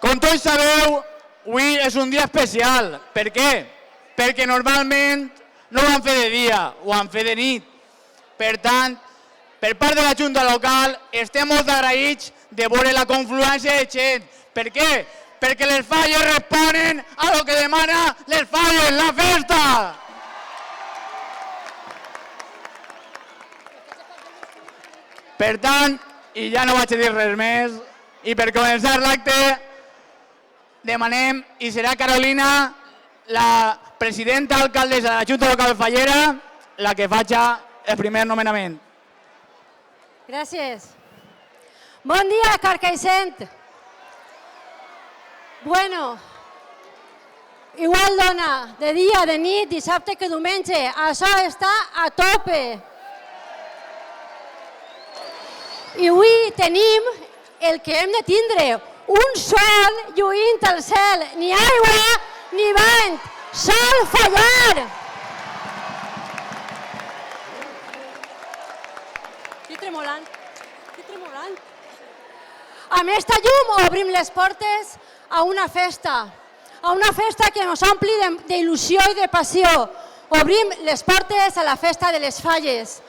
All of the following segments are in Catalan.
Com tots sabeu, avui és un dia especial. Per què? Perquè normalment no ho van fer de dia, ho van fer de nit. Per tant, per part de la Junta Local, estem molt agraïts de veure la confluència de gent. Per què? Perquè les falles responen a lo que demana les falles, la festa! Per tant, i ja no vaig a dir res més, i per començar l'acte demanem, i serà Carolina, la presidenta alcaldessa de la Junta Local Fallera, la que faci el primer nomenament. Gràcies. Bon dia, Carcaixent. Bueno, igual dona, de dia, de nit, dissabte que diumenge, això està a tope. I avui tenim el que hem de tindre, un sol lluint al cel, ni aigua ni vent, sol fallar. Estic tremolant, estic tremolant. Amb esta llum obrim les portes a una festa que ens ompli d'il·lusió i de passió. Obrim les portes a la festa de les falles.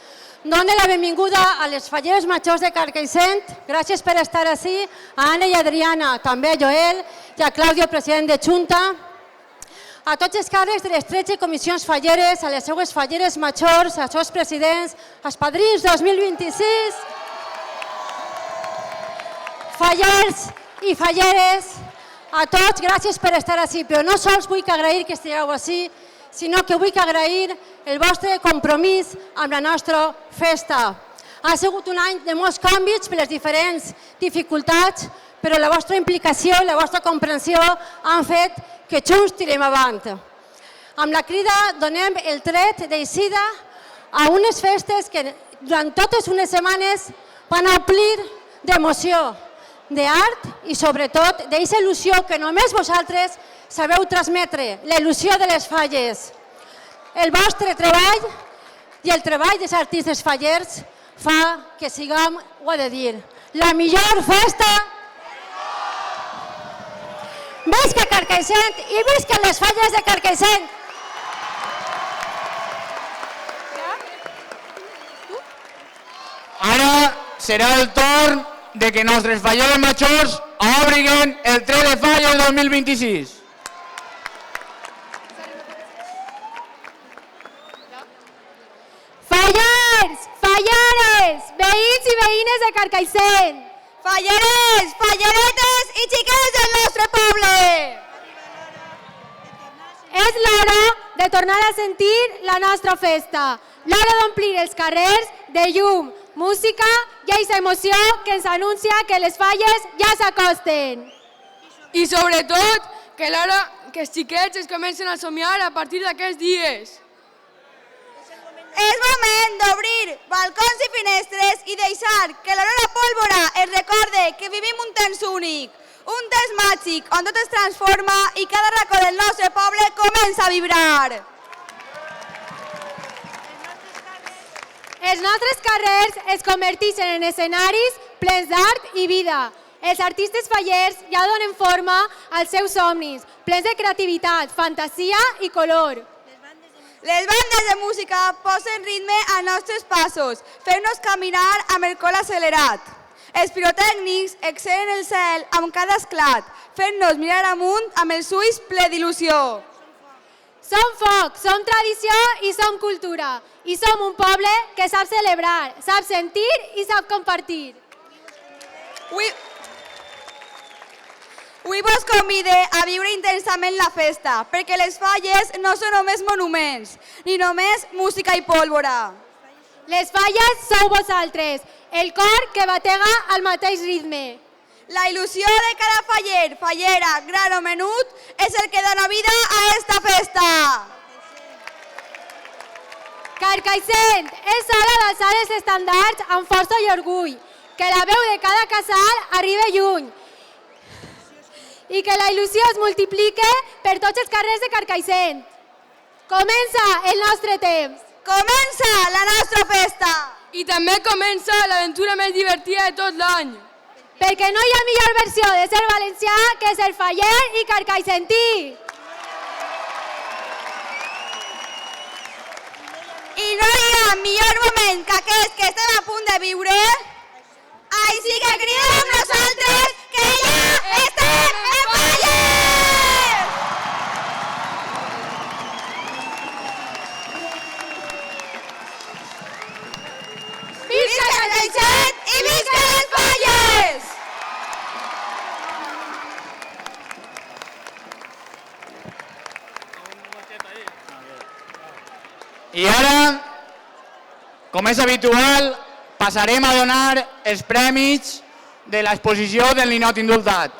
Donem la benvinguda a les falleres majors de Carcaixent. Gràcies per estar ací. A Anna i Adriana, també a Joel i a Claudio, president de Junta. A tots els càrrecs de les 13 comissions falleres, a les seues falleres majors, als seus presidents, als padrins 2026. Fallers i falleres, a tots, gràcies per estar ací. Però no sols vull agrair que estigueu ací, sinó que vull agrair el vostre compromís amb la nostra festa. Ha sigut un any de molts canvis per les diferents dificultats, però la vostra implicació i la vostra comprensió han fet que junts tirem avant. Amb la crida donem el tret d'eixida a unes festes que durant totes unes setmanes van omplir d'emoció, d'art i sobretot d'eixa il·lusió que només vosaltres sabeu transmetre, la il·lusió de les falles. El vostre treball i el treball dels artistes fallers fa que siguem, ho he de dir, la millor festa. Visca Carcaixent i visca les falles de Carcaixent! Ara serà el torn de que nostres falleres majors obriguen el tret de falles 2026. Fallers, falleres, veïns i veïnes de Carcaixent. Falleres, falleretes i xiquets del nostre poble. És l'hora de tornar a sentir la nostra festa. L'hora d'omplir els carrers de llum, música i aquesta emoció que ens anuncia que les falles ja s'acosten. I sobretot que l'hora que els xiquets es comencen a somiar a partir d'aquests dies. És moment d'obrir balcons i finestres i deixar que l'olor a pólvora ens recorde que vivim un temps únic, un temps màgic on tot es transforma i cada racó del nostre poble comença a vibrar. Els nostres carrers es converteixen en escenaris plens d'art i vida. Els artistes fallers ja donen forma als seus somnis, plens de creativitat, fantasia i color. Les bandes de música posen ritme als nostres passos, fent-nos caminar amb el cor accelerat. Els pirotècnics excelen el cel amb cada esclat, fent-nos mirar amunt amb els ulls ple d'il·lusió. Som foc, som tradició i som cultura. I som un poble que sap celebrar, sap sentir i sap compartir. Avui vos convide a viure intensament la festa, perquè les falles no són només monuments, ni només música i pólvora. Les falles sou vosaltres, el cor que batega al mateix ritme. La il·lusió de cada faller, fallera, gran o menut, és el que dona vida a esta festa. Carcaixent, és hora d'alçar els estandards amb força i orgull, que la veu de cada casal arribi lluny, i que la il·lusió es multiplique per tots els carrers de Carcaixent. Comença el nostre temps. Comença la nostra festa. I també comença l'aventura més divertida de tot l'any. Perquè no hi ha millor versió de ser valencià que ser faller i carcaixentí. I no hi ha millor moment que aquest que estem a punt de viure. Així que cridem amb nosaltres que ja estem en Falles! Visca Carcaixent i visca les Falles! I ara, com és habitual, passarem a donar els premis de l'exposició del ninot indultat.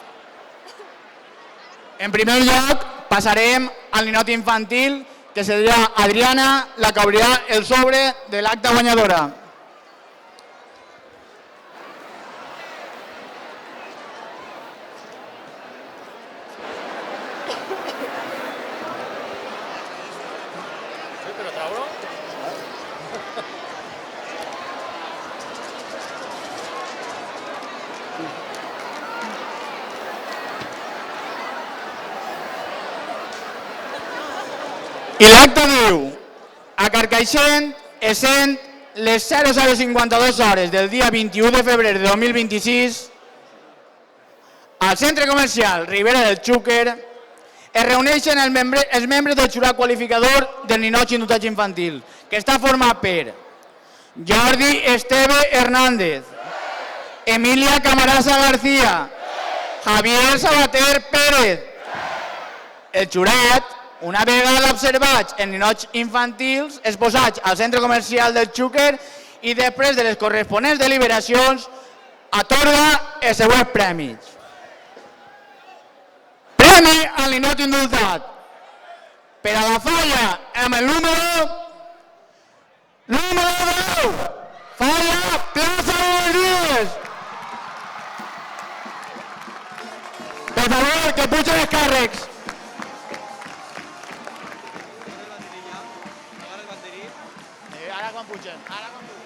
En primer lloc, passarem al ninot infantil, que serà Adriana, la que obrirà el sobre de l'acta guanyadora. I l'acte diu: a Carcaixent, essent les 00:52 hores del dia 21 de febrer de 2026, al centre comercial Ribera del Xúquer es reuneixen els membres del jurat qualificador del ninot indultat infantil, que està format per Jordi Esteve Hernández, Emilia Camarasa García, Javier Sabater Pérez. El jurat, una vegada observats els ninots infantils exposats al centre comercial del Xúquer i després de les corresponents deliberacions, atorga els següents premis. Premi al ninot indultat per a la Falla amb el número 10, Falla Plaza de Dies. Per favor, que pugen els càrrecs. Ara quan pugen, ara quan pugen.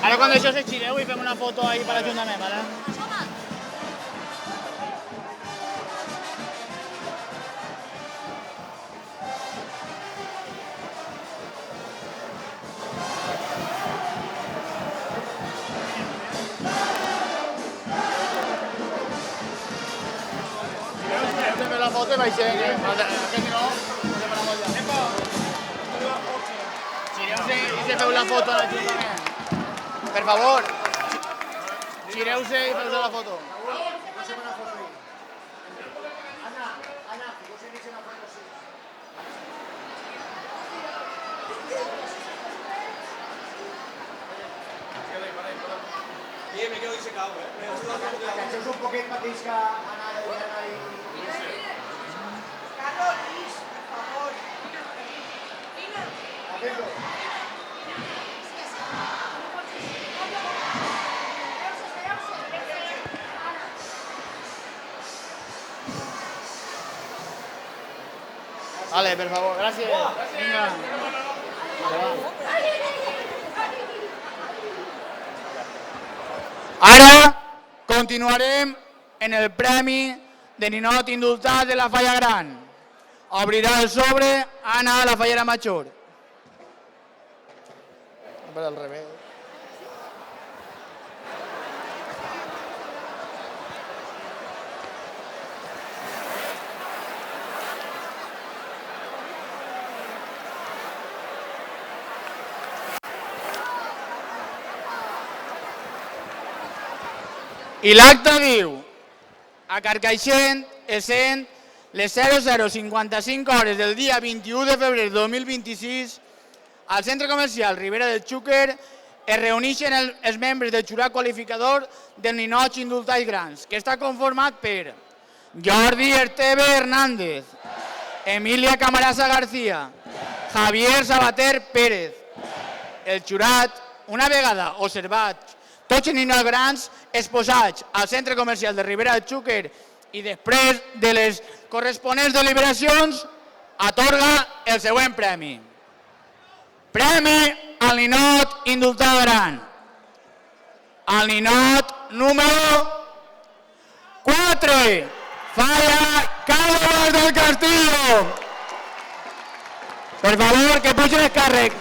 Ara quan això s'exireu i fem una foto ahí per l'Ajuntament, ¿vale? Fem la foto i baixem, aquest no, fem la molla. Gireu-se i se feu la foto a l'Ajuntament. Per favor, gireu-se i feu-se la foto. Agacheu-vos un poquet mateix que anar i... Carlos, Lluís, per favor. Atento. Vale, per favor, gràcies. Vinga. Ara continuarem en el premi de ninot indultat de la Falla Gran. Obrirà el sobre Anna, la fallera major. Per al revés. I l'acte diu: a Carcaixent, essent les 00:55 hores del dia 21 de febrer de 2026, al centre comercial Ribera del Xúquer es reuneixen els membres del jurat qualificador del ninots indultats grans, que està conformat per Jordi Esteve Hernández, Emilia Camarasa García, Javier Sabater Pérez. El jurat, una vegada observat tots els ninots grans exposats al centre comercial de Ribera del Xúquer i després de les corresponents deliberacions, atorga el següent premi. Premi al ninot indultat gran. Al ninot número 4, Falla Carlos del Castillo. Per favor, que pugen el càrrec.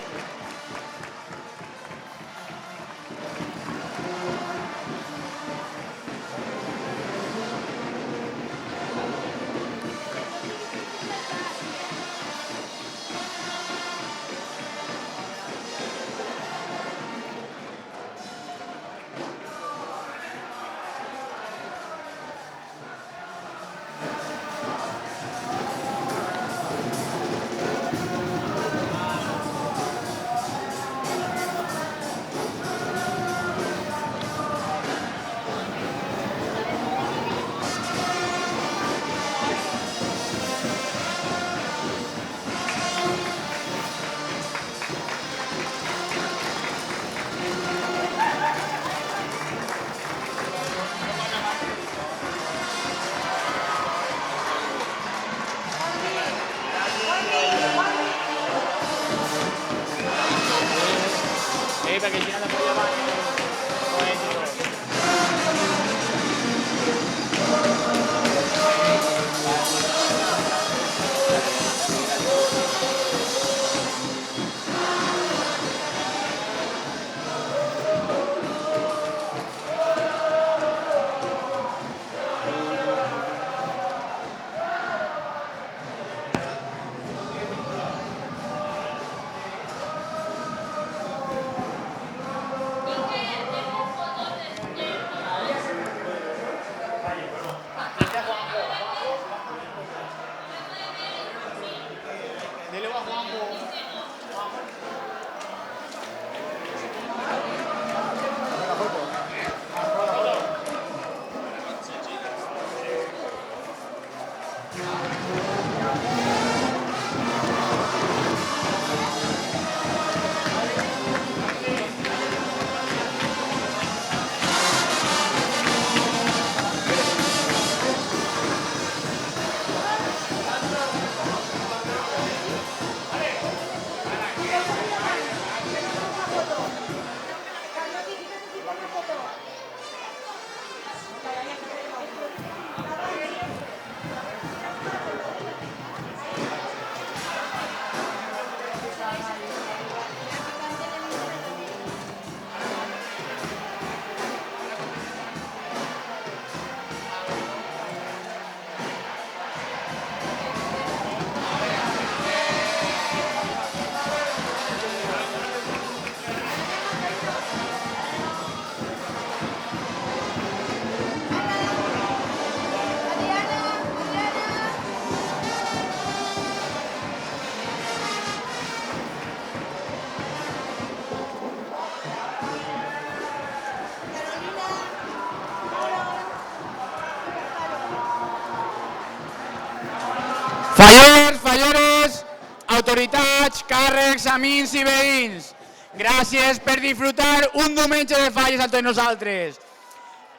autoritats, càrrecs, amics i veïns, gràcies per disfrutar un diumenge de Falles amb tots nosaltres.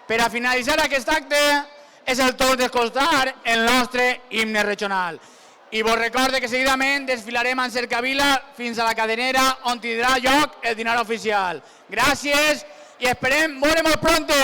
Per a finalitzar aquest acte, és el torn d'escoltar el nostre himne regional. I vos recorde que seguidament desfilarem en cercavila fins a la cadenera on tindrà lloc el dinar oficial. Gràcies i esperem veure molt pronte!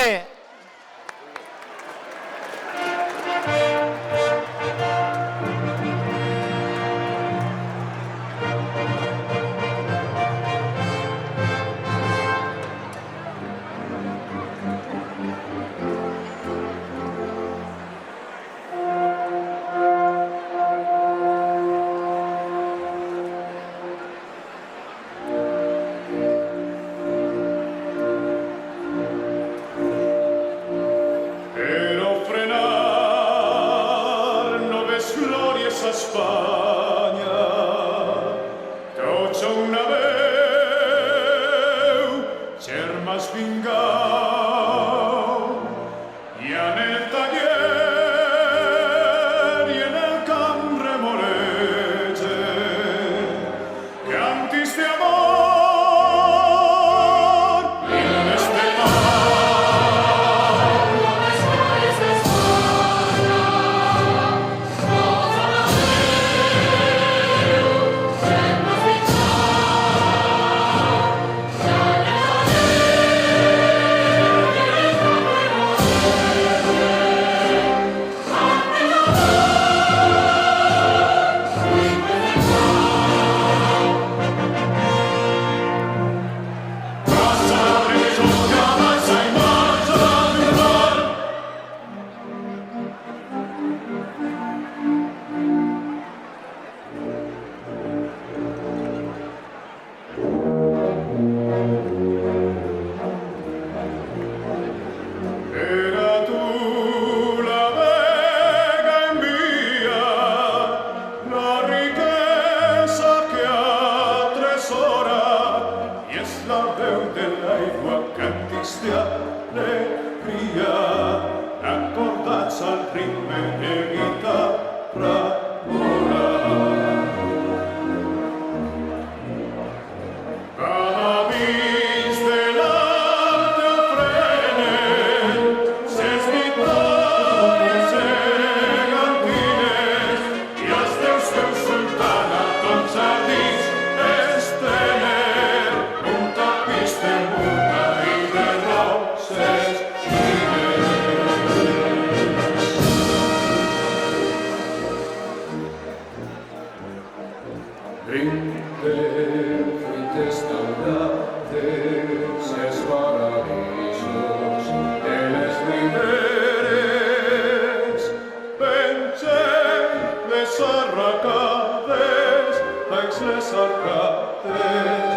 les arcades,